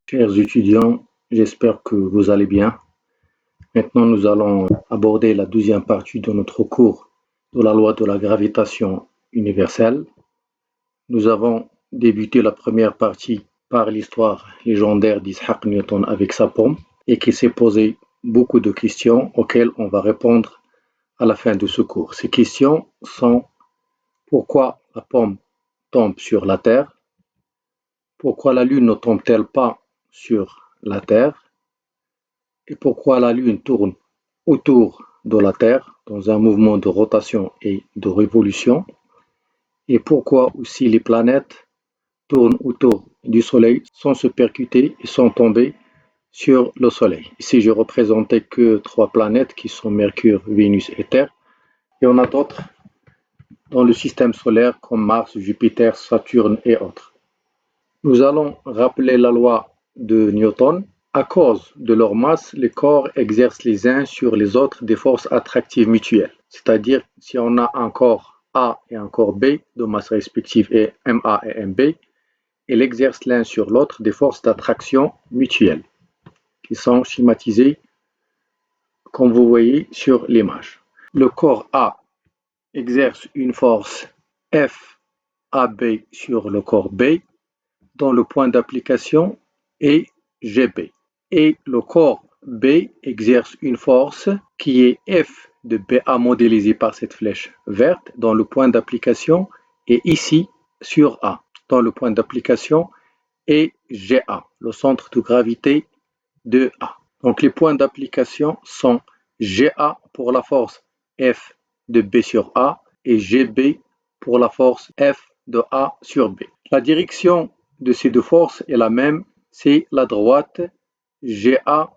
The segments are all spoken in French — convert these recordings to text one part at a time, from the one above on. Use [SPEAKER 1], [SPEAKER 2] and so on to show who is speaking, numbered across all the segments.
[SPEAKER 1] Chers étudiants, j'espère que vous allez bien. Maintenant, nous allons aborder la deuxième partie de notre cours de la loi de la gravitation universelle. Nous avons débuté la première partie par l'histoire légendaire d'Isaac Newton avec sa pomme et qui s'est posé beaucoup de questions auxquelles on va répondre à la fin de ce cours. Ces questions sont: pourquoi la pomme tombe sur la Terre? Pourquoi la Lune ne tombe-t-elle pas sur la Terre? Et pourquoi la Lune tourne autour de la Terre dans un mouvement de rotation et de révolution? Et pourquoi aussi les planètes tournent autour du Soleil sans se percuter et sans tomber sur le Soleil? Ici, je représentais que 3 planètes qui sont Mercure, Vénus et Terre. Et on a d'autres dans le système solaire comme Mars, Jupiter, Saturne et autres. Nous allons rappeler la loi de Newton. À cause de leur masse, les corps exercent les uns sur les autres des forces attractives mutuelles. C'est-à-dire, si on a un corps A et un corps B de masse respective et MA et MB, ils exercent l'un sur l'autre des forces d'attraction mutuelles qui sont schématisées comme vous voyez sur l'image. Le corps A exerce une force FAB sur le corps B dont le point d'application est GB. Et le corps B exerce une force qui est F de BA modélisée par cette flèche verte dont le point d'application est ici sur A, dont le point d'application est GA, le centre de gravité de A. Donc les points d'application sont GA pour la force F de B sur A et GB pour la force F de A sur B. La direction de ces deux forces est la même, c'est la droite GA,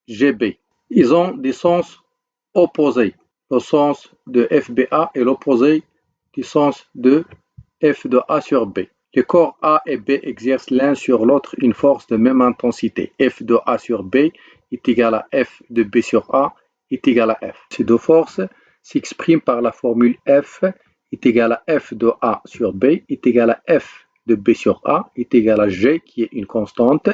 [SPEAKER 1] GB. Ils ont des sens opposés. Le sens de FBA est l'opposé du sens de F de A sur B. Les corps A et B exercent l'un sur l'autre une force de même intensité. F de A sur B est égal à F de B sur A est égal à F. Ces deux forces s'expriment par la formule F est égal à F de A sur B est égal à F de B sur A est égal à G qui est une constante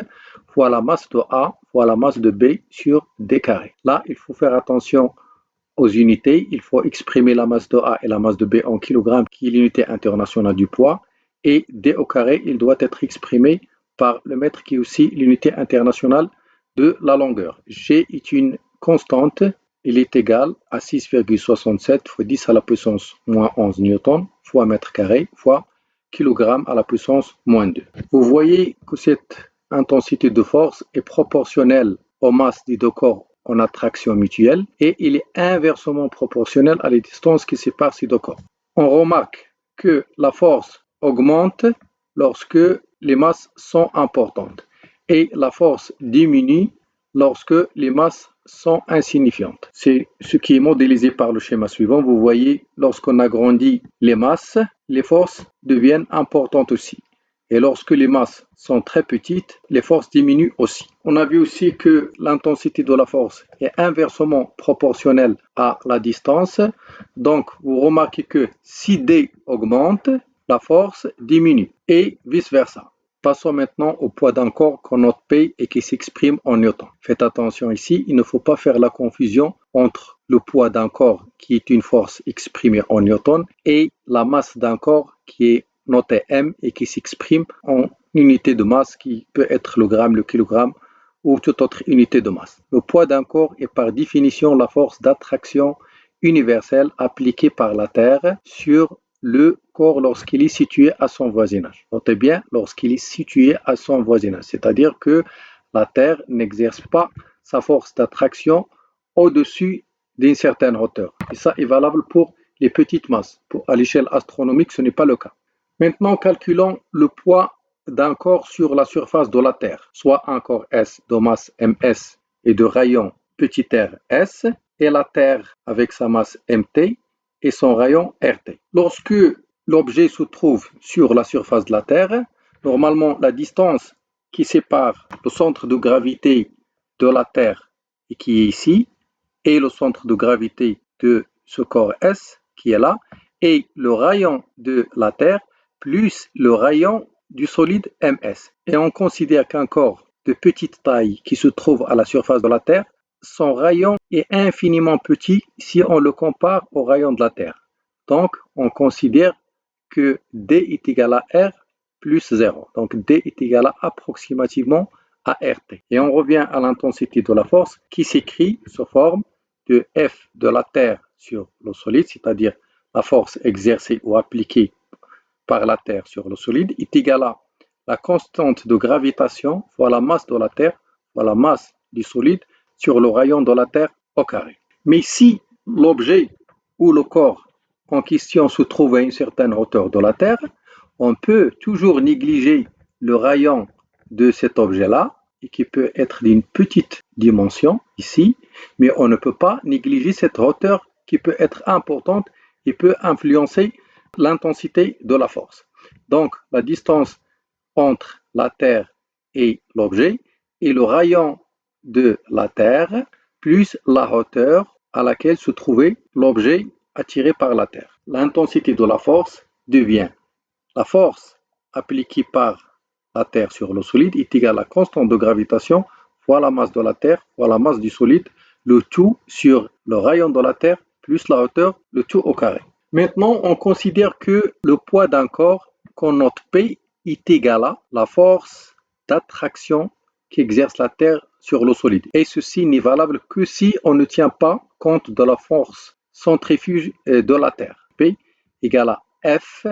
[SPEAKER 1] fois la masse de A fois la masse de B sur D carré. Là, il faut faire attention aux unités. Il faut exprimer la masse de A et la masse de B en kilogrammes qui est l'unité internationale du poids. Et D au carré, il doit être exprimé par le mètre qui est aussi l'unité internationale de la longueur. G est une constante. Il est égal à 6,67 fois 10 à la puissance moins 11 newtons fois mètre carré fois kilogramme à la puissance moins 2. Vous voyez que cette intensité de force est proportionnelle aux masses des deux corps en attraction mutuelle et il est inversement proportionnel à la distance qui sépare ces deux corps. On remarque que la force augmente lorsque les masses sont importantes et la force diminue lorsque les masses sont insignifiantes. C'est ce qui est modélisé par le schéma suivant. Vous voyez, lorsqu'on agrandit les masses, les forces deviennent importantes aussi. Et lorsque les masses sont très petites, les forces diminuent aussi. On a vu aussi que l'intensité de la force est inversement proportionnelle à la distance. Donc, vous remarquez que si D augmente, la force diminue et vice-versa. Passons maintenant au poids d'un corps qu'on note P et qui s'exprime en newtons. Faites attention ici, il ne faut pas faire la confusion entre le poids d'un corps qui est une force exprimée en newtons et la masse d'un corps qui est notée M et qui s'exprime en unité de masse qui peut être le gramme, le kilogramme ou toute autre unité de masse. Le poids d'un corps est par définition la force d'attraction universelle appliquée par la Terre sur le corps lorsqu'il est situé à son voisinage. Notez bien, lorsqu'il est situé à son voisinage, c'est-à-dire que la Terre n'exerce pas sa force d'attraction au-dessus d'une certaine hauteur. Et ça est valable pour les petites masses. À l'échelle astronomique, ce n'est pas le cas. Maintenant, calculons le poids d'un corps sur la surface de la Terre, soit un corps S de masse ms et de rayon petit r s, et la Terre avec sa masse mt et son rayon RT. Lorsque l'objet se trouve sur la surface de la Terre, normalement la distance qui sépare le centre de gravité de la Terre et qui est ici et le centre de gravité de ce corps S qui est là et le rayon de la Terre plus le rayon du solide ms. Et on considère qu'un corps de petite taille qui se trouve à la surface de la Terre, son rayon est infiniment petit si on le compare au rayon de la Terre. Donc, on considère que D est égal à R plus 0. Donc, D est égal à approximativement à RT. Et on revient à l'intensité de la force qui s'écrit sous forme de F de la Terre sur l'eau solide, c'est-à-dire la force exercée ou appliquée par la Terre sur l'eau solide, est égale à la constante de gravitation fois la masse de la Terre fois la masse du solide sur le rayon de la Terre au carré. Mais si l'objet ou le corps en question se trouve à une certaine hauteur de la Terre, on peut toujours négliger le rayon de cet objet-là, et qui peut être d'une petite dimension ici, mais on ne peut pas négliger cette hauteur qui peut être importante et peut influencer l'intensité de la force. Donc, la distance entre la Terre et l'objet est le rayon de la Terre plus la hauteur à laquelle se trouvait l'objet attiré par la Terre. L'intensité de la force devient la force appliquée par la Terre sur le solide est égale à la constante de gravitation fois la masse de la Terre fois la masse du solide, le tout sur le rayon de la Terre plus la hauteur, le tout au carré. Maintenant, on considère que le poids d'un corps qu'on note P est égal à la force d'attraction qu'exerce la Terre sur l'eau solide. Et ceci n'est valable que si on ne tient pas compte de la force centrifuge de la Terre. P égale à F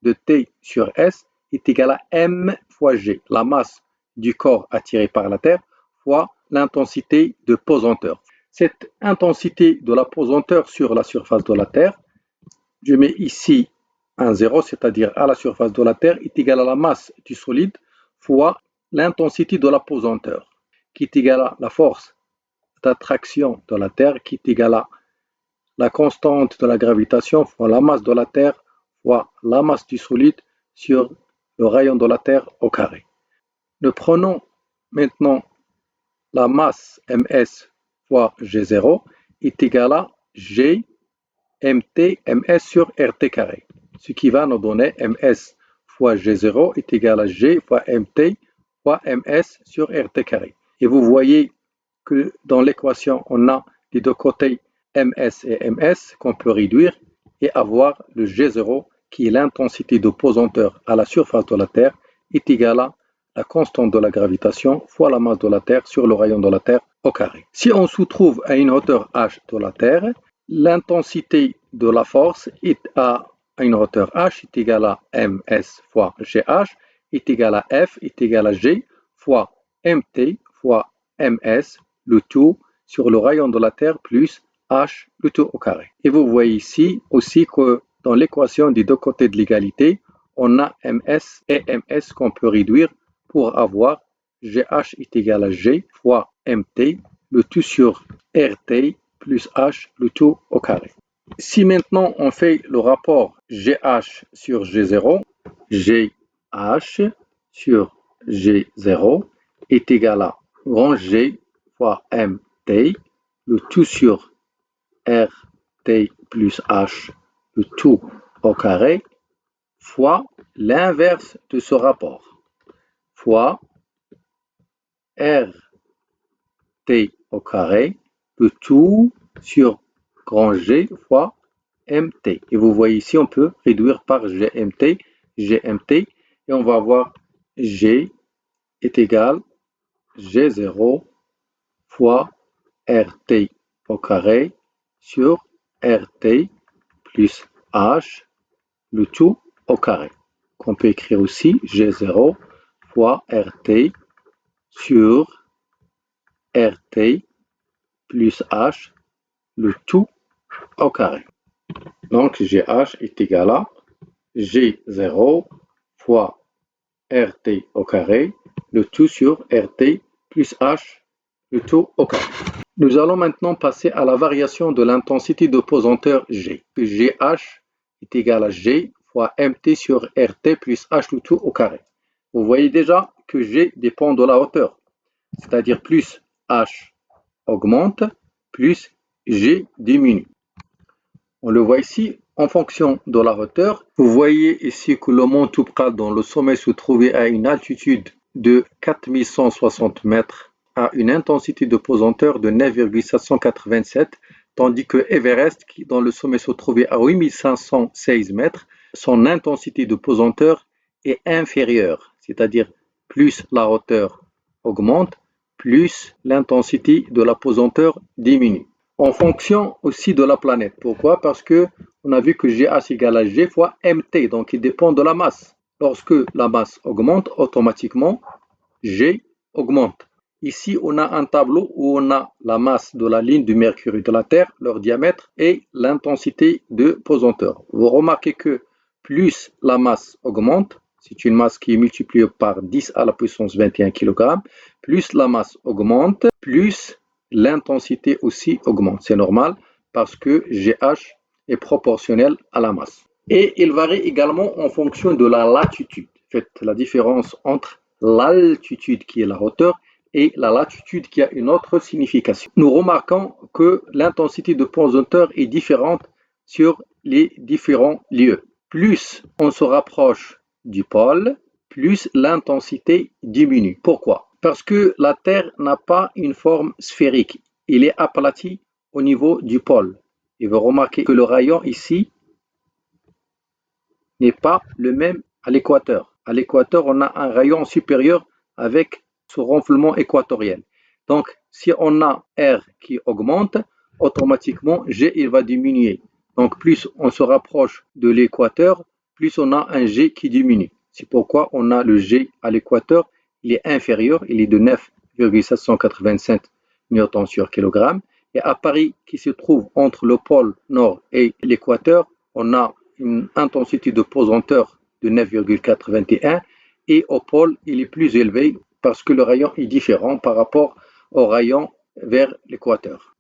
[SPEAKER 1] de T sur S est égal à M fois G, la masse du corps attiré par la Terre, fois l'intensité de pesanteur. Cette intensité de la pesanteur sur la surface de la Terre, je mets ici un 0, c'est-à-dire à la surface de la Terre, est égale à la masse du solide fois l'intensité de la pesanteur, qui est égale à la force d'attraction de la Terre, qui est égale à la constante de la gravitation fois la masse de la Terre fois la masse du solide sur le rayon de la Terre au carré. Nous prenons maintenant la masse ms fois G0 est égale à G mt ms sur RT carré, ce qui va nous donner ms fois G0 est égal à G fois mt fois ms sur RT carré. Et vous voyez que dans l'équation, on a des deux côtés ms et ms qu'on peut réduire et avoir le G0 qui est l'intensité de pesanteur à la surface de la Terre est égale à la constante de la gravitation fois la masse de la Terre sur le rayon de la Terre au carré. Si on se trouve à une hauteur h de la Terre, l'intensité de la force est à une hauteur h est égale à ms fois gh est égale à f est égale à g fois mt fois ms, le tout sur le rayon de la Terre plus h, le tout au carré. Et vous voyez ici aussi que dans l'équation des deux côtés de l'égalité, on a ms et ms qu'on peut réduire pour avoir gh est égal à g fois mt, le tout sur rt plus h, le tout au carré. Si maintenant on fait le rapport gh sur g0, gh sur g0 est égal à grand G fois mt, le tout sur rt plus h, le tout au carré, fois l'inverse de ce rapport, fois rt au carré, le tout sur grand G fois mt. Et vous voyez ici, on peut réduire par gmt, et on va avoir G est égal G0 fois RT au carré sur RT plus H, le tout au carré. Qu'on peut écrire aussi G0 fois RT sur RT plus H, le tout au carré. Donc GH est égal à G0 fois RT au carré, le tout sur RT plus H, le tout au carré. Nous allons maintenant passer à la variation de l'intensité de pesanteur G. GH est égal à G fois MT sur RT plus H, le tout au carré. Vous voyez déjà que G dépend de la hauteur, c'est-à-dire plus H augmente, plus G diminue. On le voit ici en fonction de la hauteur. Vous voyez ici que le mont Toubkal, dont le sommet se trouvait à une altitude de 4160 mètres a une intensité de pesanteur de 9,787, tandis que Everest, qui dans le sommet se trouvait à 8516 mètres, son intensité de pesanteur est inférieure, c'est-à-dire plus la hauteur augmente, plus l'intensité de la pesanteur diminue. En fonction aussi de la planète. Pourquoi? Parce que on a vu que GH égale à G fois MT, donc il dépend de la masse. Lorsque la masse augmente, automatiquement, G augmente. Ici, on a un tableau où on a la masse de la ligne du Mercure et de la Terre, leur diamètre et l'intensité de pesanteur. Vous remarquez que plus la masse augmente, c'est une masse qui est multipliée par 10 à la puissance 21 kg, plus la masse augmente, plus l'intensité aussi augmente. C'est normal parce que GH est proportionnel à la masse. Et il varie également en fonction de la latitude. Faites la différence entre l'altitude qui est la hauteur et la latitude qui a une autre signification. Nous remarquons que l'intensité de pesanteur est différente sur les différents lieux. Plus on se rapproche du pôle, plus l'intensité diminue. Pourquoi? Parce que la Terre n'a pas une forme sphérique. Il est aplati au niveau du pôle. Et vous remarquez que le rayon ici n'est pas le même à l'équateur. À l'équateur, on a un rayon supérieur avec ce renflement équatorial. Donc, si on a R qui augmente, automatiquement, G il va diminuer. Donc, plus on se rapproche de l'équateur, plus on a un G qui diminue. C'est pourquoi on a le G à l'équateur, il est inférieur, il est de 9,785 newtons sur kilogramme. Et à Paris, qui se trouve entre le pôle nord et l'équateur, on a une intensité de pesanteur de 9,81 et au pôle, il est plus élevé parce que le rayon est différent par rapport au rayon vers l'équateur.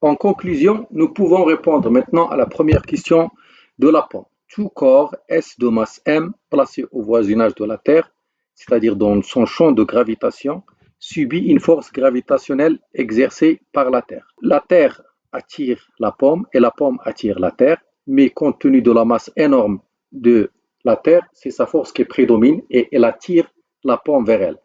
[SPEAKER 1] En conclusion, nous pouvons répondre maintenant à la première question de Lacan. Tout corps S de masse M placé au voisinage de la Terre, c'est-à-dire dans son champ de gravitation, subit une force gravitationnelle exercée par la Terre. La Terre attire la pomme et la pomme attire la Terre, mais compte tenu de la masse énorme de la Terre, c'est sa force qui prédomine et elle attire la pomme vers elle.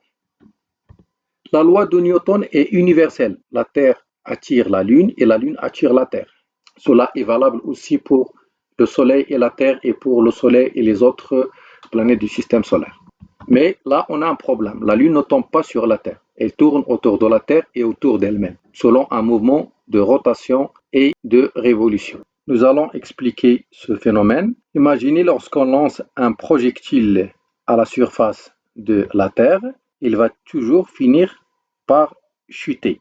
[SPEAKER 1] La loi de Newton est universelle. La Terre attire la Lune et la Lune attire la Terre. Cela est valable aussi pour le Soleil et la Terre et pour le Soleil et les autres planètes du système solaire. Mais là, on a un problème. La Lune ne tombe pas sur la Terre. Elle tourne autour de la Terre et autour d'elle-même, selon un mouvement de rotation et de révolution. Nous allons expliquer ce phénomène. Imaginez lorsqu'on lance un projectile à la surface de la Terre, il va toujours finir par chuter.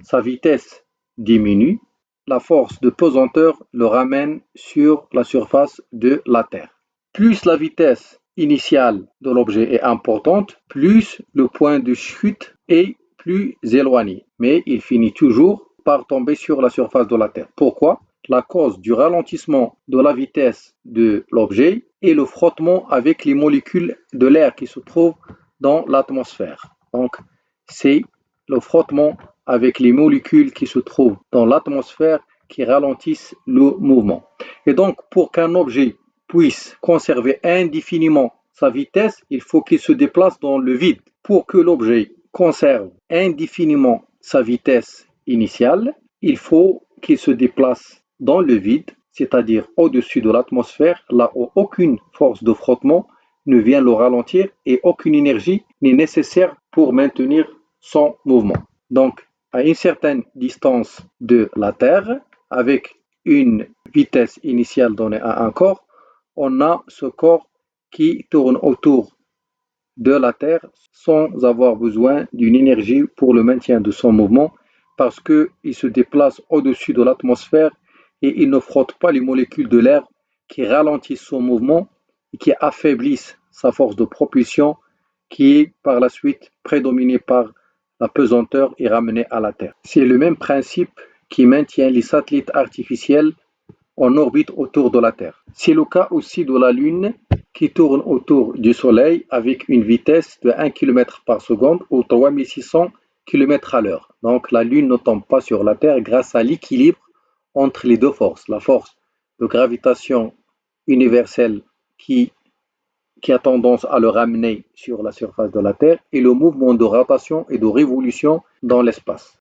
[SPEAKER 1] Sa vitesse diminue, la force de pesanteur le ramène sur la surface de la Terre. Plus la vitesse initiale de l'objet est importante, plus le point de chute est plus éloigné. Mais il finit toujours par tomber sur la surface de la Terre. Pourquoi? La cause du ralentissement de la vitesse de l'objet est le frottement avec les molécules de l'air qui se trouvent dans l'atmosphère. Donc, c'est le frottement avec les molécules qui se trouvent dans l'atmosphère qui ralentissent le mouvement. Et donc, pour qu'un objet puisse conserver indéfiniment sa vitesse, il faut qu'il se déplace dans le vide. Pour que l'objet conserve indéfiniment sa vitesse initiale, il faut qu'il se déplace dans le vide, c'est-à-dire au-dessus de l'atmosphère, là où aucune force de frottement ne vient le ralentir et aucune énergie n'est nécessaire pour maintenir son mouvement. Donc, à une certaine distance de la Terre, avec une vitesse initiale donnée à un corps, on a ce corps qui tourne autour de la Terre sans avoir besoin d'une énergie pour le maintien de son mouvement parce qu'il se déplace au-dessus de l'atmosphère et il ne frotte pas les molécules de l'air qui ralentissent son mouvement et qui affaiblissent sa force de propulsion qui est par la suite prédominée par la pesanteur et ramenée à la Terre. C'est le même principe qui maintient les satellites artificiels en orbite autour de la Terre. C'est le cas aussi de la Lune qui tourne autour du Soleil avec une vitesse de 1 km par seconde ou 3600 km à l'heure. Donc la Lune ne tombe pas sur la Terre grâce à l'équilibre entre les deux forces. La force de gravitation universelle qui qui a tendance à le ramener sur la surface de la Terre, et le mouvement de rotation et de révolution dans l'espace.